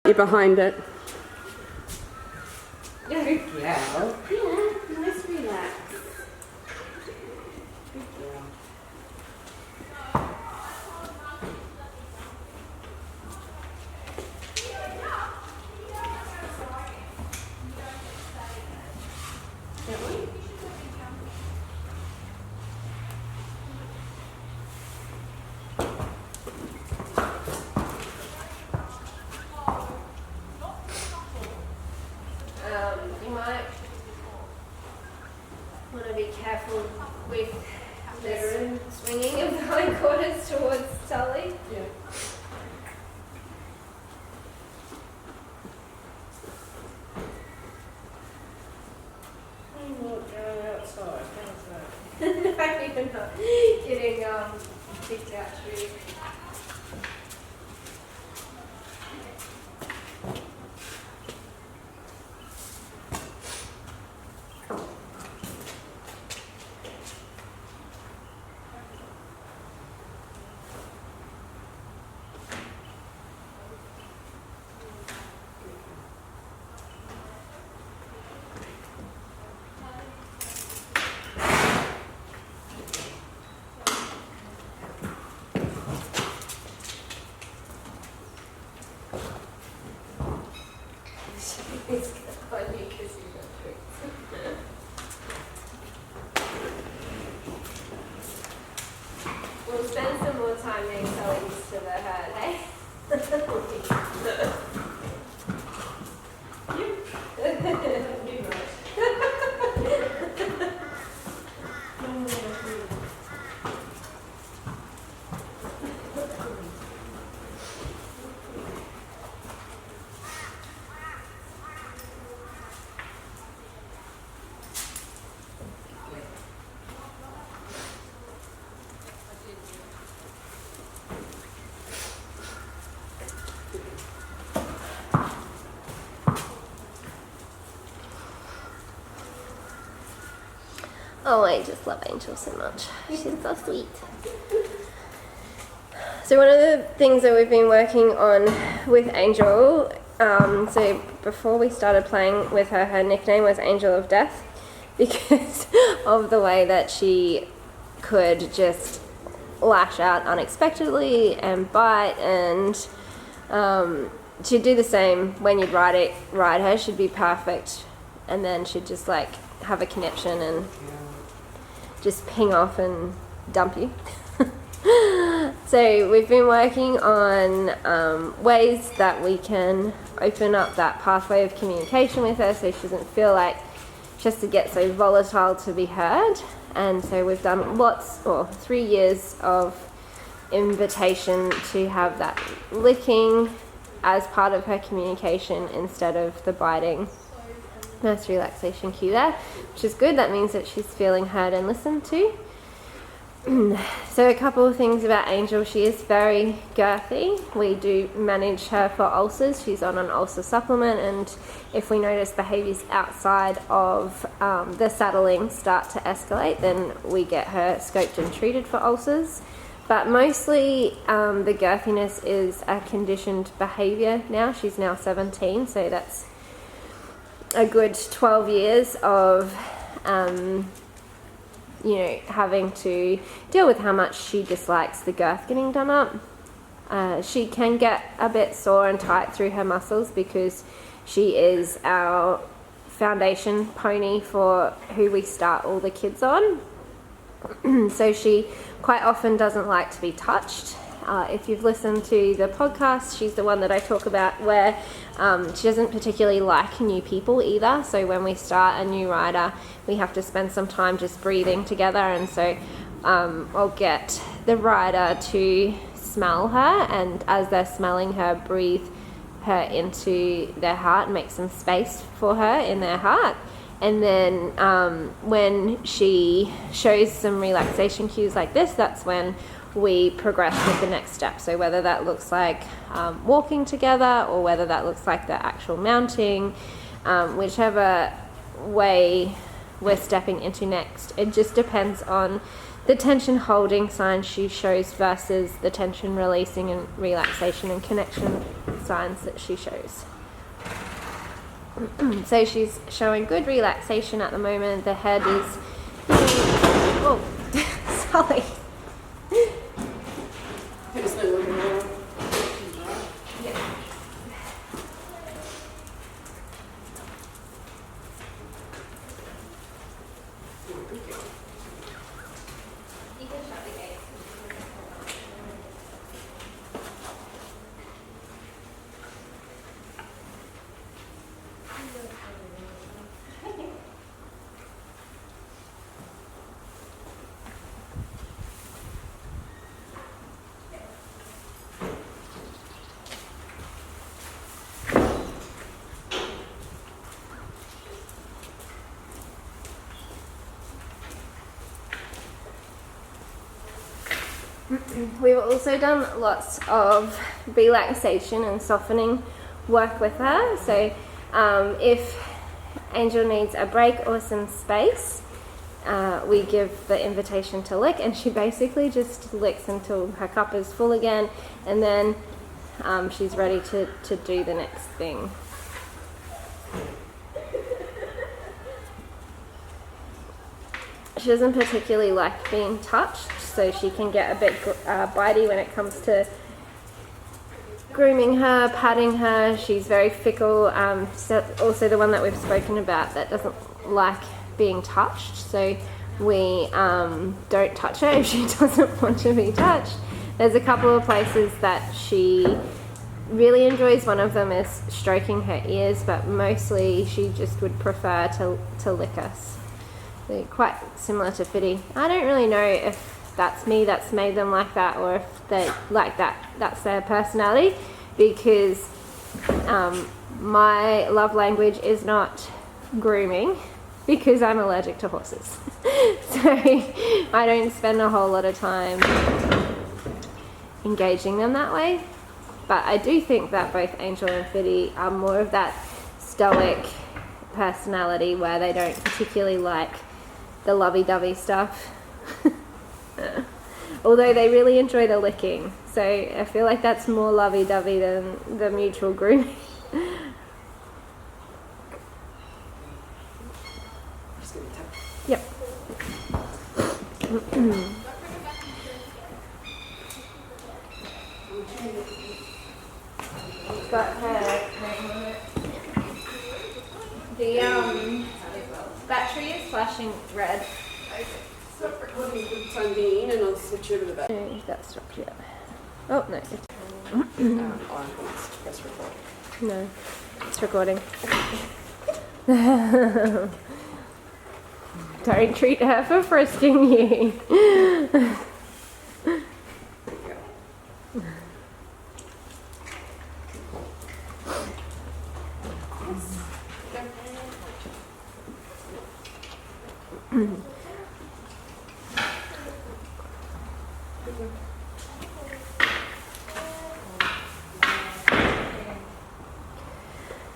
You're behind it. Good girl. Yeah, nice relax. Good girl. That one? You might want to be careful with the swinging of the hindquarters towards Tully. Yeah. I'm not going outside. How's that? I'm even not getting kicked out through. It's funny because you got tricks. We'll spend some more time getting so used to the herd, hey? Oh, I just love Angel so much. She's so sweet. So one of the things that we've been working on with Angel, so before we started playing with her, her nickname was Angel of Death because of the way that she could just lash out unexpectedly and bite, and she'd do the same when you'd ride her. She'd be perfect, and then she'd just like have a conniption and just ping off and dump you. So we've been working on ways that we can open up that pathway of communication with her so she doesn't feel like she has to get so volatile to be heard. And so we've done 3 years of invitation to have that licking as part of her communication instead of the biting. Nice relaxation cue there, which is good. That means that she's feeling heard and listened to. So a couple of things about Angel. She is very girthy. We do manage her for ulcers. She's on an ulcer supplement, and if we notice behaviours outside of the saddling start to escalate, then we get her scoped and treated for ulcers. But mostly the girthiness is a conditioned behaviour now. She's now 17, so that's a good 12 years of having to deal with how much she dislikes the girth getting done up. She can get a bit sore and tight through her muscles because she is our foundation pony for who we start all the kids on. So she quite often doesn't like to be touched. If you've listened to the podcast, she's the one that I talk about where she doesn't particularly like new people either. So when we start a new rider, we have to spend some time just breathing together. And so I'll get the rider to smell her, and as they're smelling her, breathe her into their heart and make some space for her in their heart. And then when she shows some relaxation cues like this, that's when we progress with the next step. So whether that looks like walking together or whether that looks like the actual mounting, whichever way we're stepping into next, it just depends on the tension holding signs she shows versus the tension releasing and relaxation and connection signs that she shows. So she's showing good relaxation at the moment. The head is, oh, sorry. We've also done lots of relaxation and softening work with her. So if Angel needs a break or some space, we give the invitation to lick, and she basically just licks until her cup is full again, and then she's ready to do the next thing. She doesn't particularly like being touched, so she can get a bit bitey when it comes to grooming her, patting her. She's very fickle. Also the one that we've spoken about that doesn't like being touched, so we don't touch her if she doesn't want to be touched. There's a couple of places that she really enjoys. One of them is stroking her ears, but mostly she just would prefer to lick us. They're quite similar to Fiddy. I don't really know if that's me that's made them like that, or if they like that's their personality, because my love language is not grooming, because I'm allergic to horses. So I don't spend a whole lot of time engaging them that way. But I do think that both Angel and Fiddy are more of that stoic personality where they don't particularly like the lovey-dovey stuff. Although they really enjoy the licking, so I feel like that's more lovey-dovey than the mutual grooming. Yep. Got her. The battery is flashing red. Stop recording for the time being, and I'll switch over to that. No, that's stopped yet. Oh no. Press record. No, it's recording. Don't treat her for frisking you.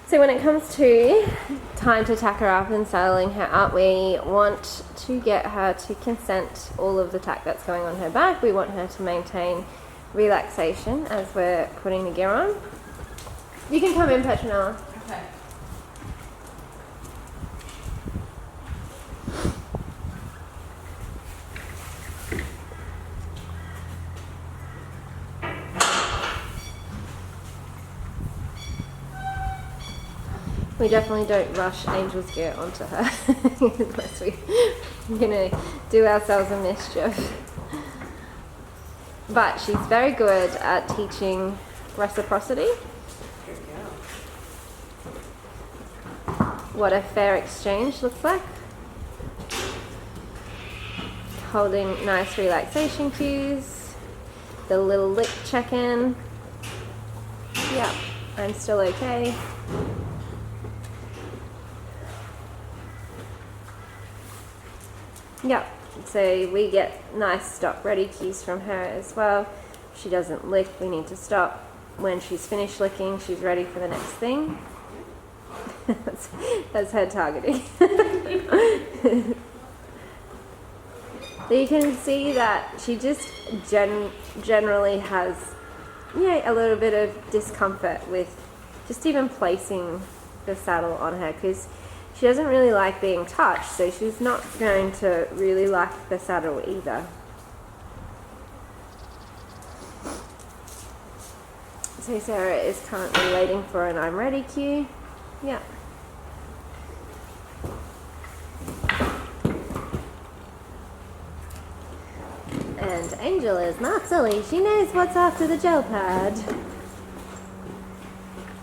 So when it comes to time to tack her up and saddling her up, we want to get her to consent all of the tack that's going on her back. We want her to maintain relaxation as we're putting the gear on. You can come in, Petronella. Okay. We definitely don't rush Angel's gear onto her unless we're going to do ourselves a mischief. But she's very good at teaching reciprocity. What a fair exchange looks like. Holding nice relaxation cues. The little lick check-in. Yep, I'm still okay. Yep, so we get nice stop ready cues from her as well. She doesn't lick, we need to stop. When she's finished licking, she's ready for the next thing. that's her targeting. you can see that she just generally has, a little bit of discomfort with just even placing the saddle on her, because she doesn't really like being touched, so she's not going to really like the saddle either. So Sarah is currently waiting for an I'm ready cue. Yeah. And Angel is not silly. She knows what's after the gel pad.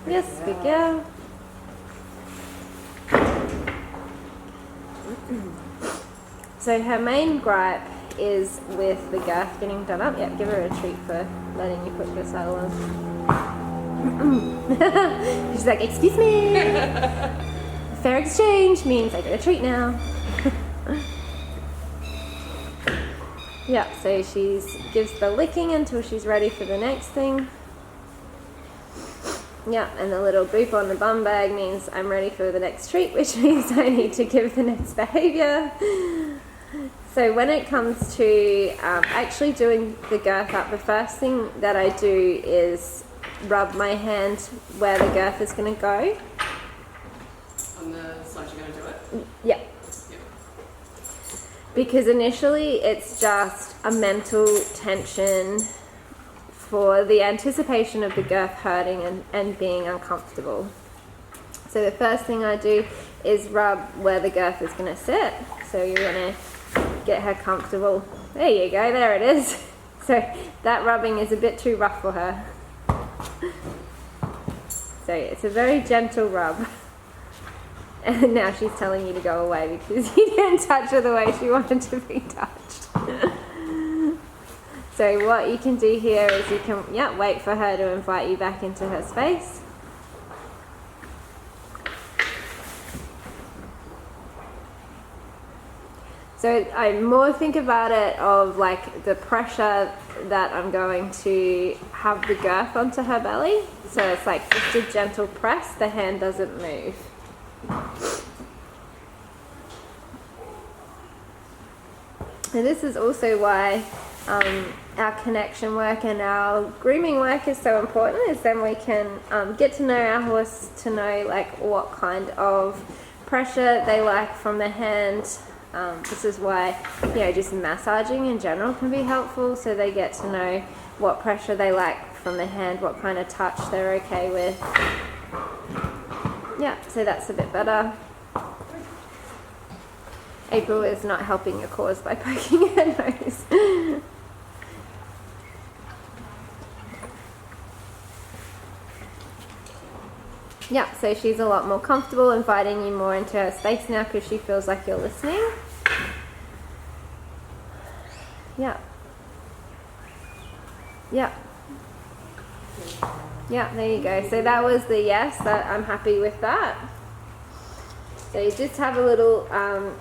Yes, good girl. So her main gripe is with the girth getting done up. Yep, give her a treat for letting you put the saddle on. She's like, excuse me. Fair exchange means I get a treat now. Yeah, so she gives the licking until she's ready for the next thing. Yeah, and the little boop on the bum bag means I'm ready for the next treat, which means I need to give the next behaviour. So when it comes to actually doing the girth up, the first thing that I do is rub my hand where the girth is going to go. On the side you're going to do it? Yeah. Because initially it's just a mental tension for the anticipation of the girth hurting and being uncomfortable. So the first thing I do is rub where the girth is going to sit. So you're going to get her comfortable. There you go, there it is. So that rubbing is a bit too rough for her. So it's a very gentle rub. And now she's telling you to go away because you didn't touch her the way she wanted to be touched. So what you can do here is you can, wait for her to invite you back into her space. So I more think about it of like the pressure that I'm going to have the girth onto her belly. So it's like just a gentle press, the hand doesn't move. And this is also why our connection work and our grooming work is so important, is then we can get to know our horse, to know like what kind of pressure they like from the hand. This is why, just massaging in general can be helpful, so they get to know what pressure they like from the hand, what kind of touch they're okay with. Yeah, so that's a bit better. April is not helping your cause by poking her nose. Yeah, so she's a lot more comfortable, inviting you more into her space now because she feels like you're listening. Yeah. Yeah. Yeah, there you go. So that was the yes, that I'm happy with that. So you just have a little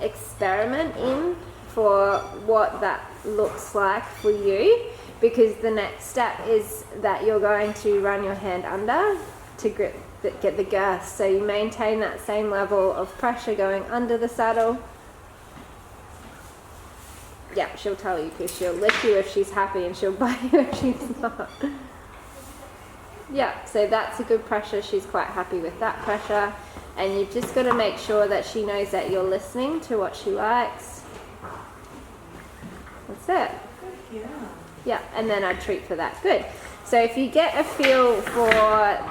experiment in for what that looks like for you, because the next step is that you're going to run your hand under to get the girth. So you maintain that same level of pressure going under the saddle. Yeah, she'll tell you because she'll lick you if she's happy and she'll bite you if she's not. Yeah, so that's a good pressure. She's quite happy with that pressure. And you've just got to make sure that she knows that you're listening to what she likes. That's it. Yeah. Yeah, and then I'd treat for that. Good. So if you get a feel for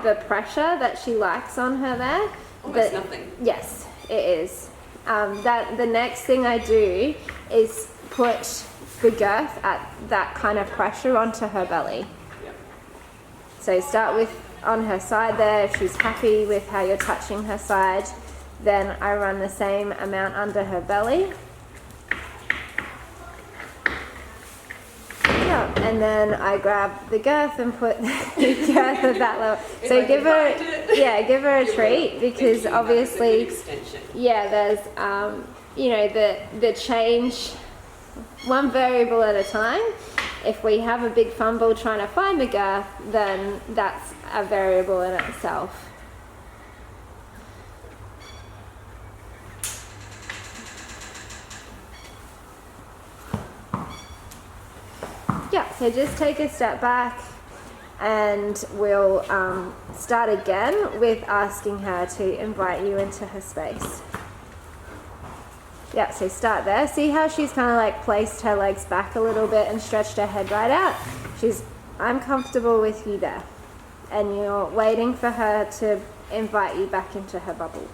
the pressure that she likes on her there. Almost nothing. Yes, it is. The next thing I do is put the girth at that kind of pressure onto her belly. Yep. So start with on her side there. If she's happy with how you're touching her side, then I run the same amount under her belly. Yeah, and then I grab the girth and put the girth at that level. So give her a treat, because obviously, there's the change one variable at a time. If we have a big fumble trying to find the girth, then that's a variable in itself. so just take a step back and we'll start again with asking her to invite you into her space. Yeah, so start there. See how she's kind of like placed her legs back a little bit and stretched her head right out? I'm comfortable with you there. And you're waiting for her to invite you back into her bubble.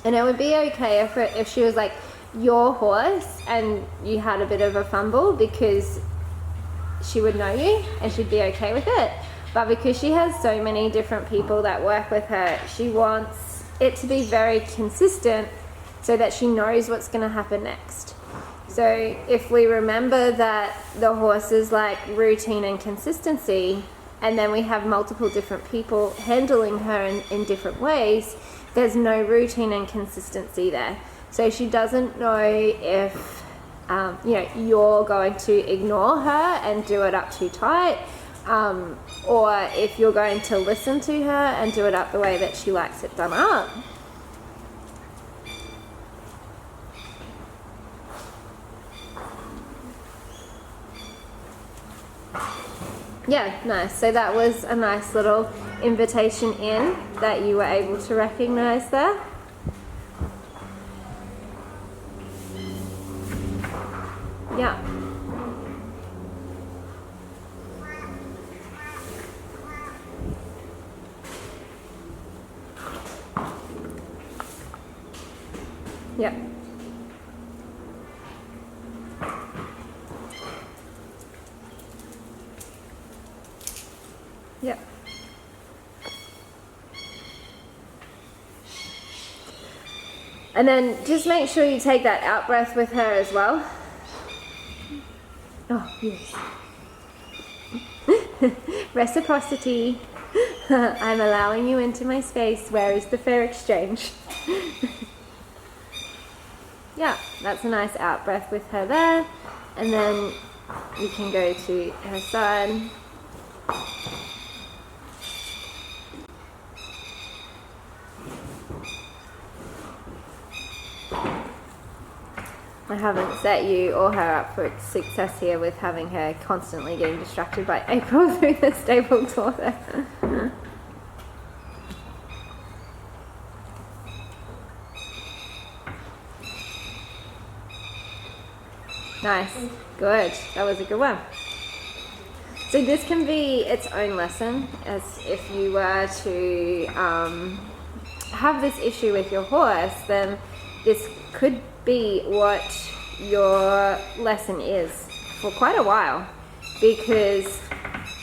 And it would be okay if she was like your horse and you had a bit of a fumble, because she would know you and she'd be okay with it. But because she has so many different people that work with her, she wants it to be very consistent so that she knows what's going to happen next. So if we remember that the horse is like routine and consistency, and then we have multiple different people handling her in different ways, there's no routine and consistency there. So she doesn't know if you're going to ignore her and do it up too tight, or if you're going to listen to her and do it up the way that she likes it done up. Yeah, nice. So that was a nice little invitation in that you were able to recognize there. Yeah. Yeah. Yeah. And then just make sure you take that out breath with her as well. Oh, yes. Reciprocity. I'm allowing you into my space. Where is the fair exchange? Yeah, that's a nice out breath with her there. And then you can go to her side. I haven't set you or her up for success here with having her constantly getting distracted by April through the stable door there. Nice. Good. That was a good one. So this can be its own lesson, as if you were to have this issue with your horse, then this could be what your lesson is for quite a while, because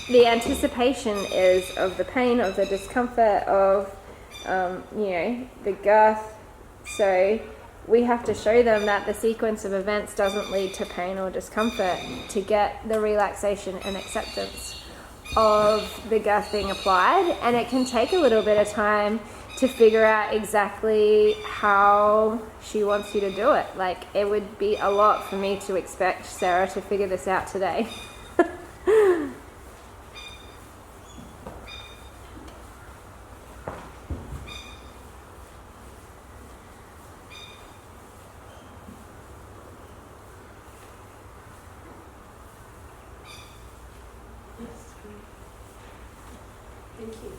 the anticipation is of the pain, of the discomfort, of the girth. So we have to show them that the sequence of events doesn't lead to pain or discomfort to get the relaxation and acceptance of the girth being applied. And it can take a little bit of time to figure out exactly how she wants you to do it. Like, it would be a lot for me to expect Sarah to figure this out today. Thank you.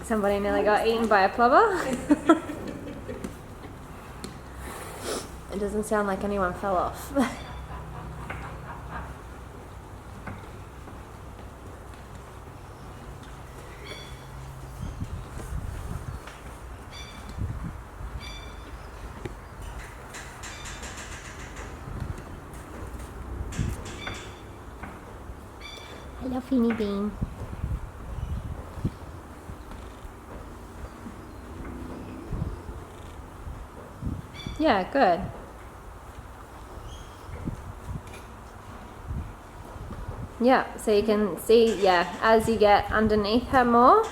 Somebody nearly got eaten by a plover. It doesn't sound like anyone fell off. Hello, Feeny Bean. Yeah, good. Yeah, so you can see, as you get underneath her more.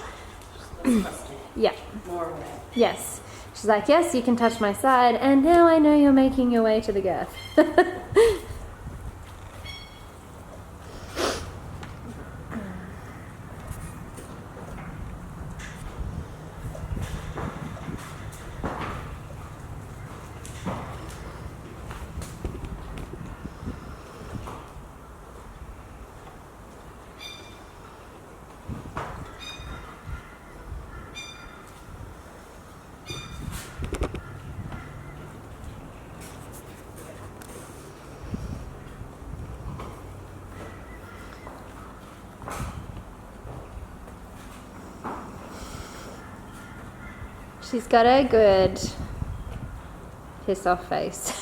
Yeah. More of it. Yes. She's like, yes, you can touch my side, and now I know you're making your way to the girth. She's got a good piss off face.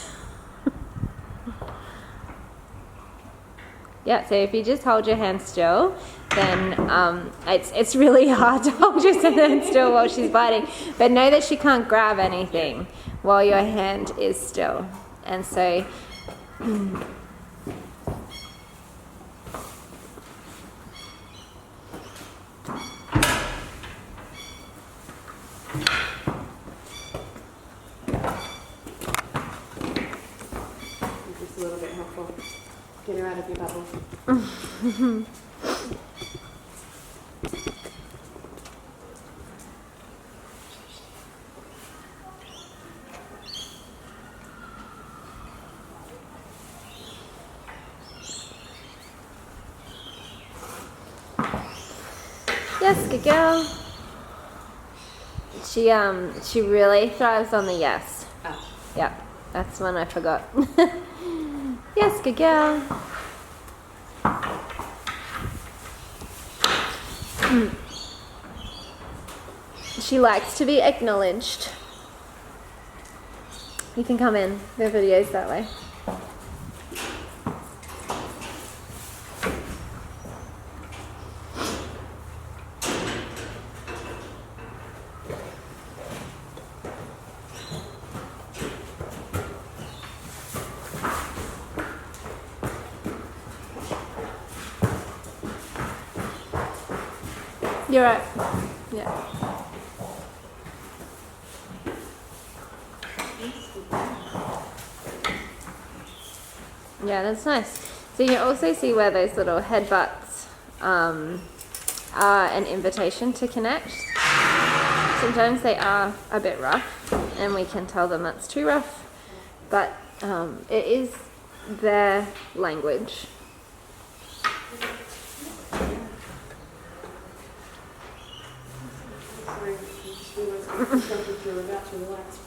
Yeah, so if you just hold your hand still, then it's really hard to hold your hand still while she's biting. But know that she can't grab anything while your hand is still. And so Just a little bit helpful. Get her out of your bubble. yes, good girl. She really thrives on the yes. Oh. Yep, that's one I forgot. Yes, good girl. She likes to be acknowledged. You can come in. There are videos that way. You're right. Yeah. Yeah, that's nice. So you can also see where those little headbutts are an invitation to connect. Sometimes they are a bit rough, and we can tell them that's too rough, but it is their language. Sorry, I just realized you were about to relax.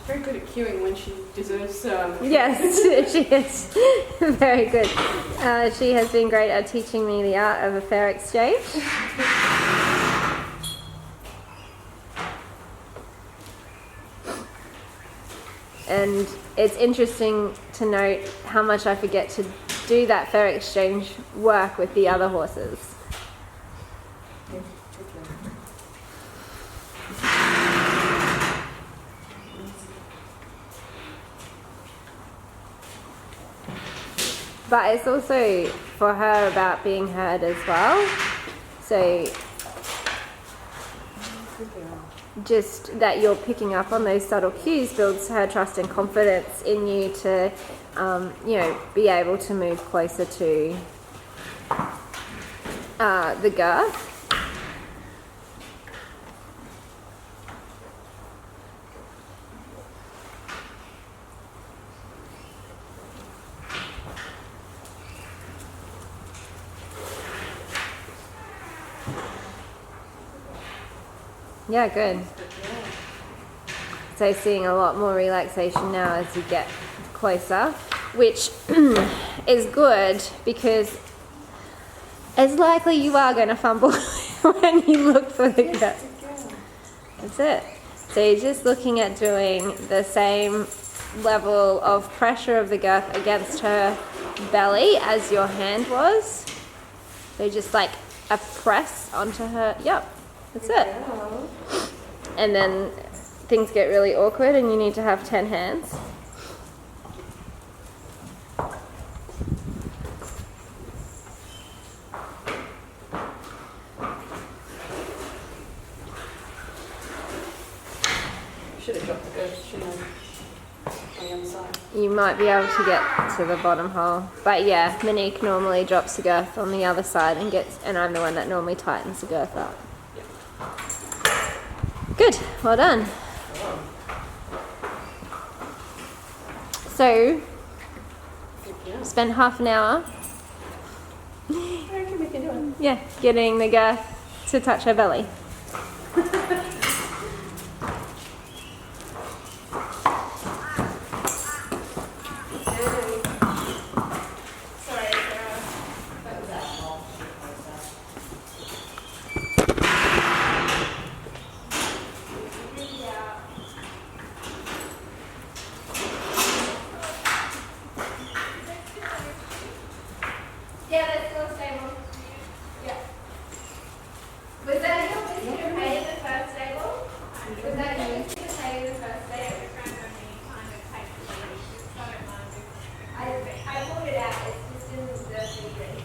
She's very good at cueing when she deserves Yes, she is very good. She has been great at teaching me the art of a fair exchange. And it's interesting to note how much I forget to do that fair exchange work with the other horses. But it's also for her about being heard as well. So just that you're picking up on those subtle cues builds her trust and confidence in you to, be able to move closer to the girth. Yeah, good. So seeing a lot more relaxation now as you get closer, which is good because it's likely you are going to fumble when you look for the girth. That's it. So you're just looking at doing the same level of pressure of the girth against her belly as your hand was. So just like a press onto her. Yep, that's it. And then things get really awkward and you need to have 10 hands. Should have dropped the girth, shouldn't I? On the other side. You might be able to get to the bottom hole. But yeah, Monique normally drops the girth on the other side and I'm the one that normally tightens the girth up. Good, well done. So, spend half an hour getting the girth to touch her belly. Yeah, that's still stable. Yeah. Was that your biscuit of hay in the first stable? Was that your biscuit of hay in the first stable? I pulled it out. It's just in the dirty green.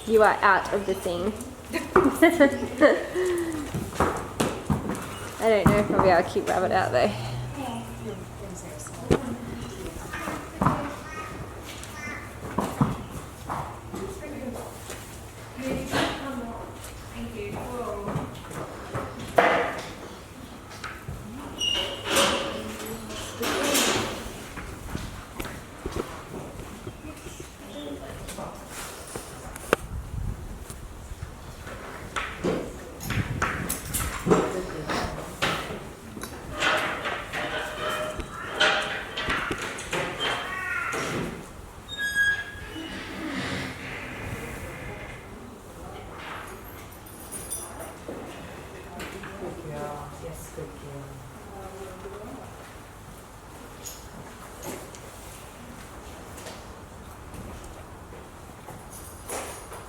You are out of the scene. I don't know if I'll be able to keep Rabbit out though.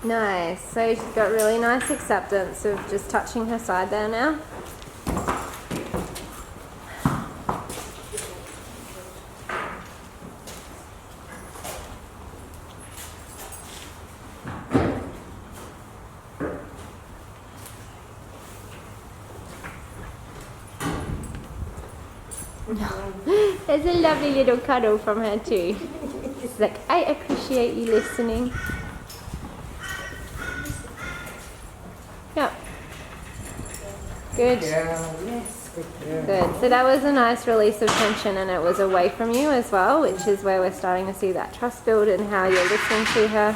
Nice. So she's got really nice acceptance of just touching her side there now. There's a lovely little cuddle from her too. She's like, I appreciate you listening. Yep. Good. Yes, good girl. Good. So that was a nice release of tension and it was away from you as well, which is where we're starting to see that trust build and how you're listening to her.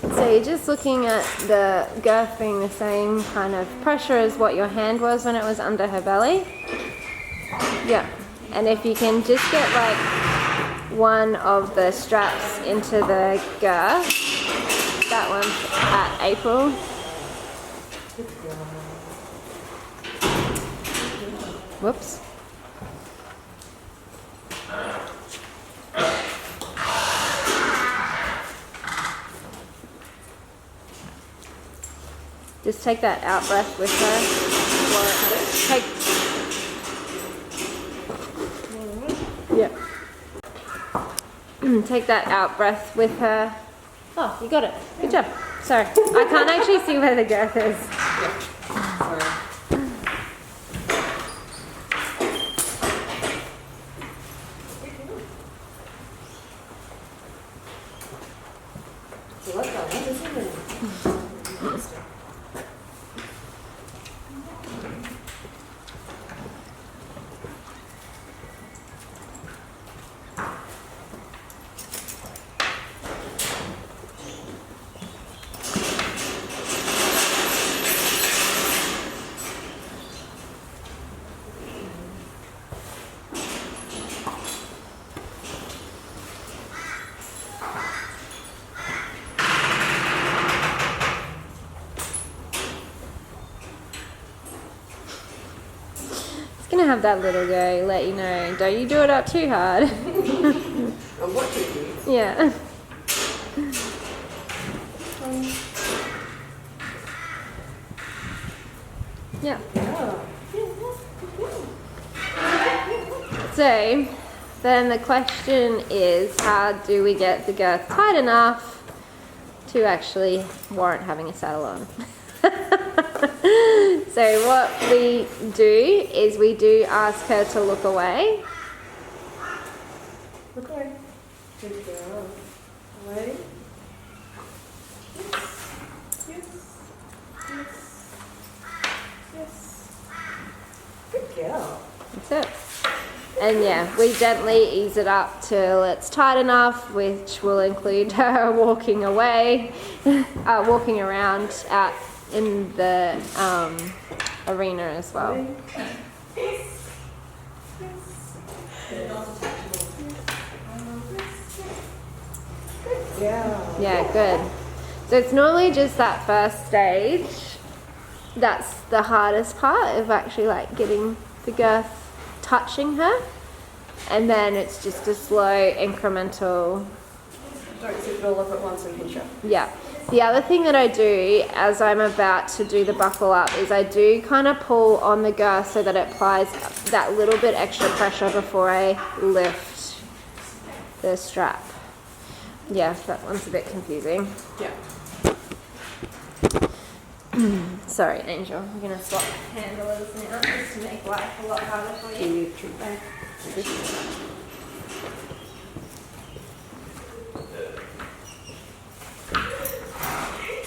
So you're just looking at the girth being the same kind of pressure as what your hand was when it was under her belly. Yeah. And if you can just get like one of the straps into the girth, that one's at April. Whoops. Just take that out breath with her. Take that out breath with her. Oh, you got it. Good job. Sorry. I can't actually see where the girth is. Sorry. So what's that? What is it? Gonna have that little go, let you know. Don't you do it up too hard. I'm watching you. Yeah. Yeah. So, then the question is, how do we get the girth tight enough to actually warrant having a saddle on? So what we do is we do ask her to look away. Look away. Good girl. Away. Yes. Yes. Yes. Good girl. That's it. And yeah, we gently ease it up till it's tight enough, which will include her walking away, walking around out in the arena as well. Yes. Good girl. Yeah, good. So it's normally just that first stage that's the hardest part of actually like getting the girth touching her, and then it's just a slow incremental. Don't sit it all up at once and pinch up. Yeah. The other thing that I do as I'm about to do the buckle up is I do kind of pull on the girth so that it applies that little bit extra pressure before I lift the strap. Yeah, that one's a bit confusing. Yeah. Sorry, Angel. I'm going to swap handlers now just to make life a lot harder for Can you. you treat that?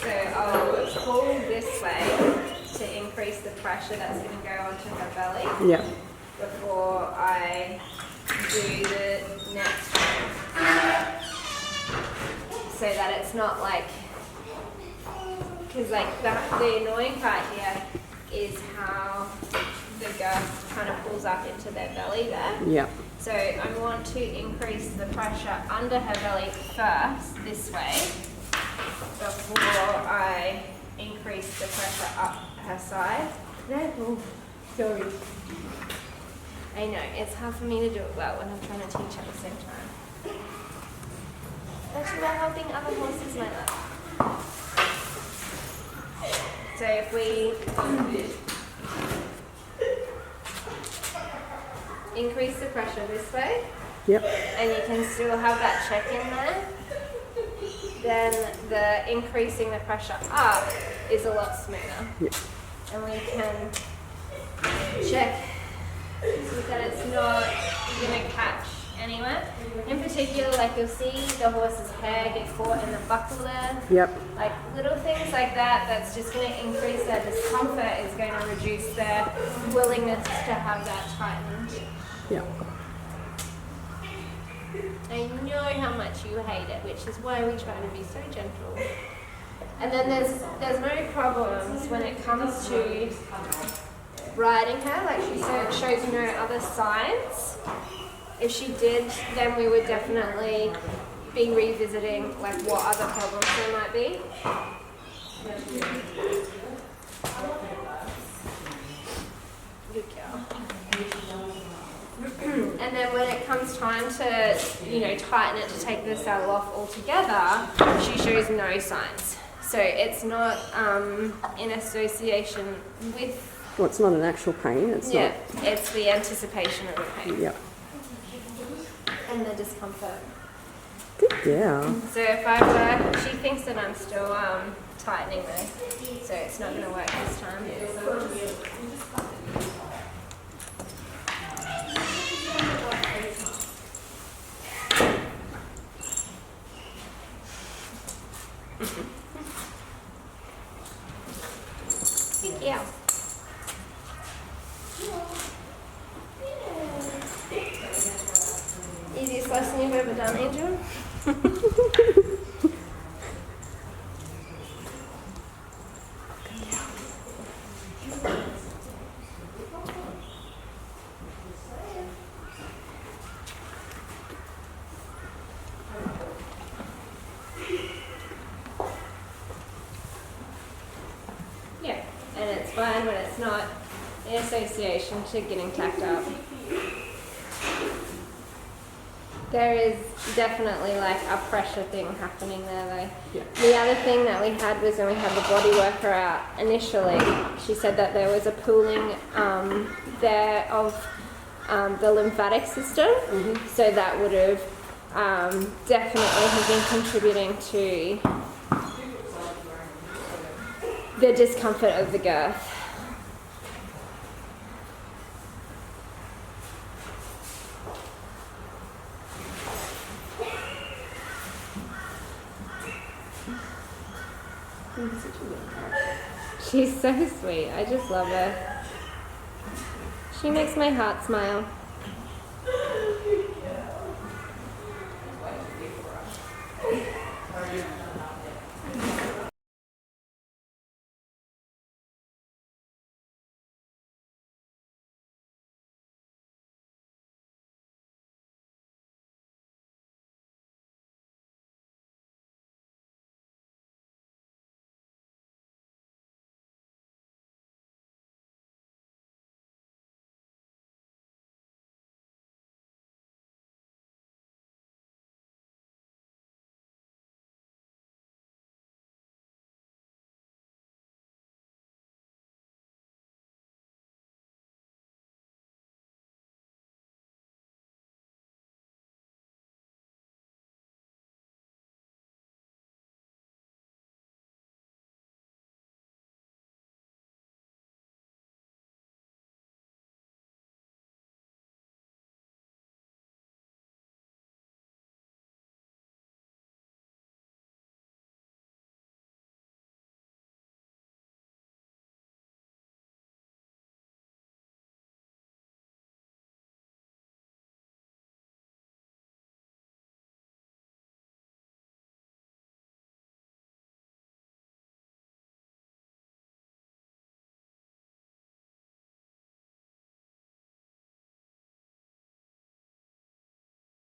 So I'll pull this way to increase the pressure that's going to go onto her belly Yeah. before I do the next one. So that it's not like, because like the annoying part here is how the girth kind of pulls up into their belly there. Yeah. So I want to increase the pressure under her belly first, this way, before I increase the pressure up her side. There, oh, sorry. I know, it's hard for me to do it well when I'm trying to teach at the same time. But you are helping other horses, my love. So if we increase the pressure this way, Yep. and you can still have that check in there, then the increasing the pressure up is a lot smoother. Yep. And we can check so that it's not going to catch anywhere. In particular, like you'll see the horse's hair get caught in the buckle there. Yep. Like little things like that, that's just going to increase their discomfort, is going to reduce their willingness to have that tightened. Yep. I know how much you hate it, which is why we try to be so gentle. And then there's no problems when it comes to riding her. Like she said, shows no other signs. If she did, then we would definitely be revisiting like what other problems there might be. Good girl. And then when it comes time to, tighten it to take the saddle off altogether, she shows no signs. So it's not in association with, Well, it's not an actual pain. It's not. it's the anticipation of the pain Yep. and the discomfort. Good girl. So if she thinks that I'm still tightening though, so it's not going to work this time. Thank you. Easiest lesson you've ever done, Angel? Yeah, and it's fine when it's not in association to getting tacked up. There is definitely like a pressure thing happening there though. Yeah. The other thing that we had was when we had the body worker out initially, she said that there was a pooling there of the lymphatic system. Mm-hmm. So that would have definitely have been contributing to the discomfort of the girth. She's so sweet. I just love her. She makes my heart smile.